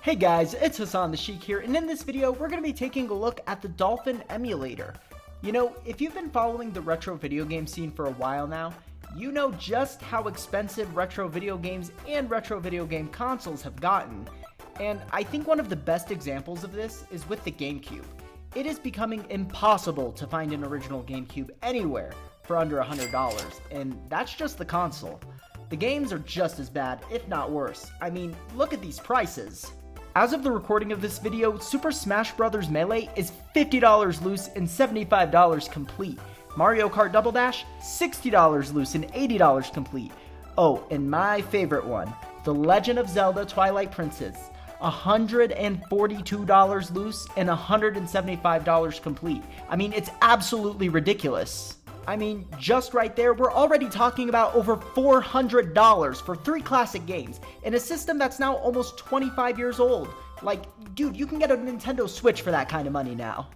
Hey guys, it's Hassan the Sheik here, and in this video, we're going to be taking a look at the Dolphin Emulator. You know, if you've been following the retro video game scene for a while now, you know just how expensive retro video games and retro video game consoles have gotten. And I think one of the best examples of this is with the GameCube. It is becoming impossible to find an original GameCube anywhere for under $100, and that's just the console. The games are just as bad, if not worse. I mean, look at these prices. As of the recording of this video, Super Smash Bros. Melee is $50 loose and $75 complete. Mario Kart Double Dash, $60 loose and $80 complete. Oh, and my favorite one, The Legend of Zelda Twilight Princess, $142 loose and $175 complete. I mean, it's absolutely ridiculous. I mean, just right there, we're already talking about over $400 for 3 classic games in a system that's now almost 25 years old. Like, dude, you can get a Nintendo Switch for that kind of money now.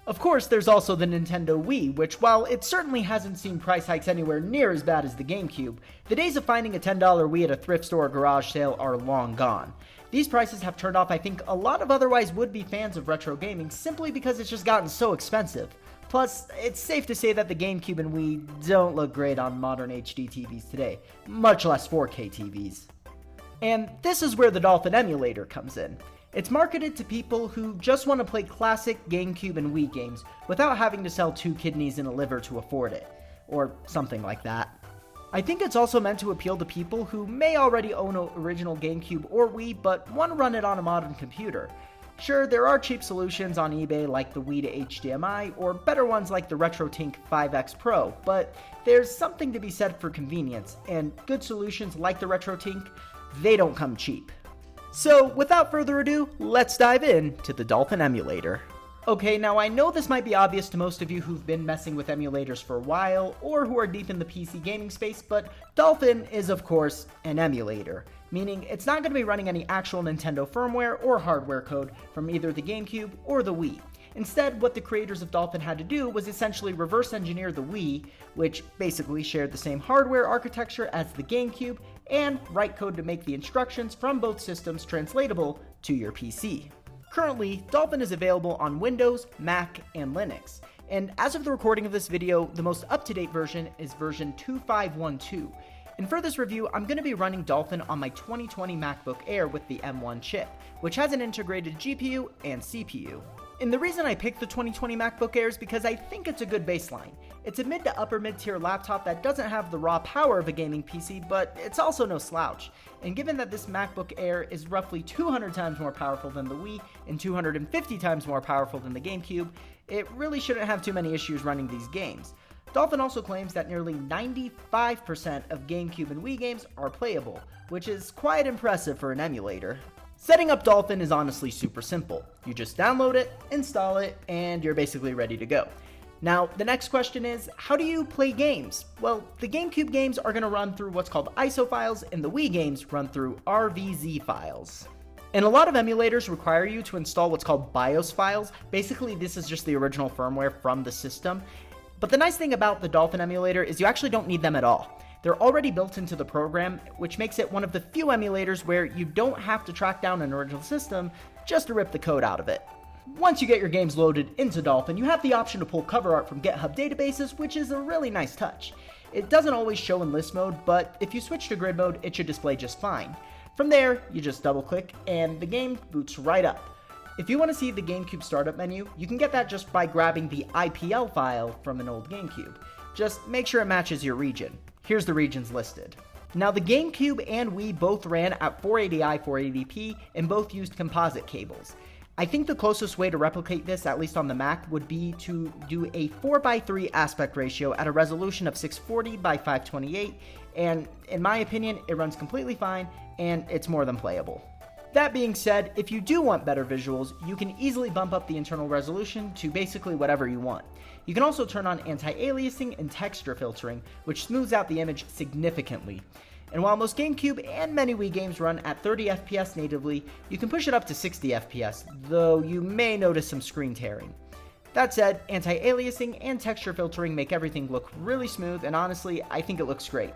Of course, there's also the Nintendo Wii, which, while it certainly hasn't seen price hikes anywhere near as bad as the GameCube, the days of finding a $10 Wii at a thrift store or garage sale are long gone. These prices have turned off, I think, a lot of otherwise would-be fans of retro gaming simply because it's just gotten so expensive. Plus, it's safe to say that the GameCube and Wii don't look great on modern HD TVs today, much less 4K TVs. And this is where the Dolphin Emulator comes in. It's marketed to people who just want to play classic GameCube and Wii games without having to sell 2 kidneys and a liver to afford it, or something like that. I think it's also meant to appeal to people who may already own an original GameCube or Wii but want to run it on a modern computer. Sure, there are cheap solutions on eBay like the Wii to HDMI, or better ones like the RetroTink 5X Pro, but there's something to be said for convenience, and good solutions like the RetroTink, they don't come cheap. So, without further ado, let's dive in to the Dolphin Emulator. Okay, now I know this might be obvious to most of you who've been messing with emulators for a while, or who are deep in the PC gaming space, but Dolphin is of course an emulator, meaning it's not going to be running any actual Nintendo firmware or hardware code from either the GameCube or the Wii. Instead, what the creators of Dolphin had to do was essentially reverse engineer the Wii, which basically shared the same hardware architecture as the GameCube, and write code to make the instructions from both systems translatable to your PC. Currently, Dolphin is available on Windows, Mac, and Linux, and as of the recording of this video, the most up-to-date version is version 2512. And for this review, I'm going to be running Dolphin on my 2020 MacBook Air with the M1 chip, which has an integrated GPU and CPU. And the reason I picked the 2020 MacBook Air is because I think it's a good baseline. It's a mid to upper mid-tier laptop that doesn't have the raw power of a gaming PC, but it's also no slouch. And given that this MacBook Air is roughly 200 times more powerful than the Wii and 250 times more powerful than the GameCube, it really shouldn't have too many issues running these games. Dolphin also claims that nearly 95% of GameCube and Wii games are playable, which is quite impressive for an emulator. Setting up Dolphin is honestly super simple. You just download it, install it, and you're basically ready to go. Now, the next question is, how do you play games? Well, the GameCube games are going to run through what's called ISO files, and the Wii games run through RVZ files. And a lot of emulators require you to install what's called BIOS files. Basically, this is just the original firmware from the system. But the nice thing about the Dolphin emulator is you actually don't need them at all. They're already built into the program, which makes it one of the few emulators where you don't have to track down an original system just to rip the code out of it. Once you get your games loaded into Dolphin, you have the option to pull cover art from GitHub databases, which is a really nice touch. It doesn't always show in list mode, but if you switch to grid mode, it should display just fine. From there, you just double click and the game boots right up. If you want to see the GameCube startup menu, you can get that just by grabbing the IPL file from an old GameCube. Just make sure it matches your region. Here's the regions listed. Now, the GameCube and Wii both ran at 480i 480p and both used composite cables. I think the closest way to replicate this, at least on the Mac, would be to do a 4:3 aspect ratio at a resolution of 640 by 528, and in my opinion, it runs completely fine and it's more than playable. That being said, if you do want better visuals, you can easily bump up the internal resolution to basically whatever you want. You can also turn on anti-aliasing and texture filtering, which smooths out the image significantly. And while most GameCube and many Wii games run at 30 FPS natively, you can push it up to 60 FPS, though you may notice some screen tearing. That said, anti-aliasing and texture filtering make everything look really smooth, and honestly, I think it looks great.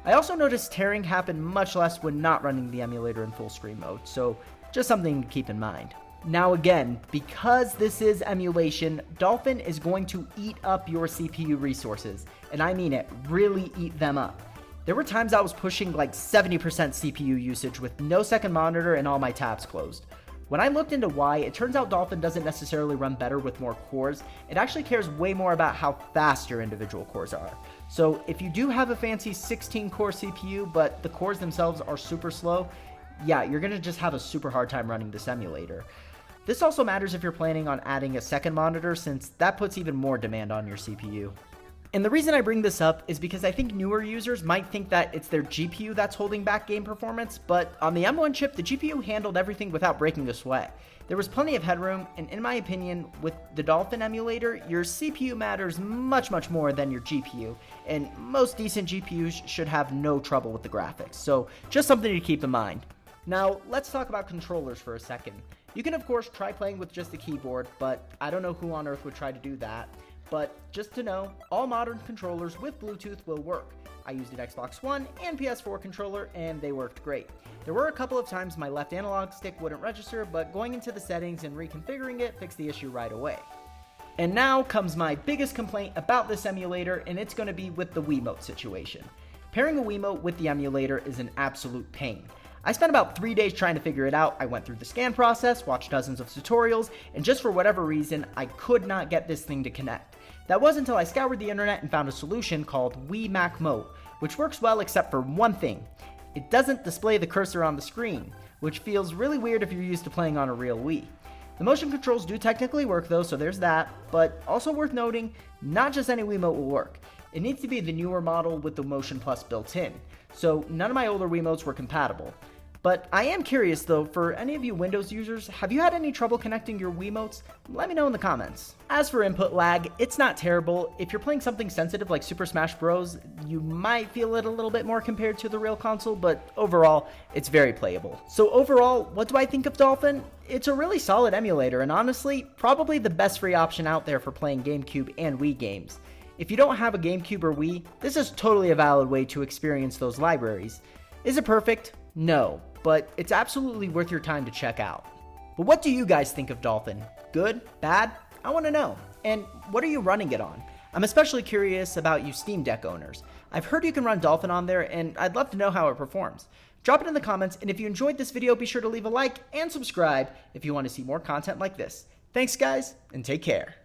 I also noticed tearing happen much less when not running the emulator in full screen mode, so just something to keep in mind. Now again, because this is emulation, Dolphin is going to eat up your CPU resources, and I mean it, really eat them up. There were times I was pushing like 70% CPU usage with no second monitor and all my tabs closed. When I looked into why, it turns out Dolphin doesn't necessarily run better with more cores. It actually cares way more about how fast your individual cores are. So if you do have a fancy 16-core CPU, but the cores themselves are super slow, yeah, you're gonna just have a super hard time running this emulator. This also matters if you're planning on adding a second monitor, since that puts even more demand on your CPU. And the reason I bring this up is because I think newer users might think that it's their GPU that's holding back game performance, but on the M1 chip, the GPU handled everything without breaking a sweat. There was plenty of headroom, and in my opinion, with the Dolphin emulator, your CPU matters much more than your GPU, and most decent GPUs should have no trouble with the graphics, so just something to keep in mind. Now, let's talk about controllers for a second. You can of course try playing with just the keyboard, but I don't know who on earth would try to do that. But just to know, all modern controllers with Bluetooth will work. I used an Xbox One and PS4 controller and they worked great. There were a couple of times my left analog stick wouldn't register, but going into the settings and reconfiguring it fixed the issue right away. And now comes my biggest complaint about this emulator, and it's going to be with the WiiMote situation. Pairing a WiiMote with the emulator is an absolute pain. I spent about 3 days trying to figure it out. I went through the scan process, watched dozens of tutorials, and just for whatever reason, I could not get this thing to connect. That was until I scoured the internet and found a solution called WiiMote, which works well except for one thing. It doesn't display the cursor on the screen, which feels really weird if you're used to playing on a real Wii. The motion controls do technically work though, so there's that, but also worth noting, not just any WiiMote will work. It needs to be the newer model with the Motion Plus built in, so none of my older WiiMotes were compatible. But I am curious though, for any of you Windows users, have you had any trouble connecting your WiiMotes? Let me know in the comments. As for input lag, it's not terrible. If you're playing something sensitive like Super Smash Bros, you might feel it a little bit more compared to the real console, but overall, it's very playable. So overall, what do I think of Dolphin? It's a really solid emulator, and honestly, probably the best free option out there for playing GameCube and Wii games. If you don't have a GameCube or Wii, this is totally a valid way to experience those libraries. Is it perfect? No, but it's absolutely worth your time to check out. But what do you guys think of Dolphin? Good? Bad? I want to know. And what are you running it on? I'm especially curious about you Steam Deck owners. I've heard you can run Dolphin on there, and I'd love to know how it performs. Drop it in the comments, and if you enjoyed this video, be sure to leave a like and subscribe if you want to see more content like this. Thanks guys, and take care.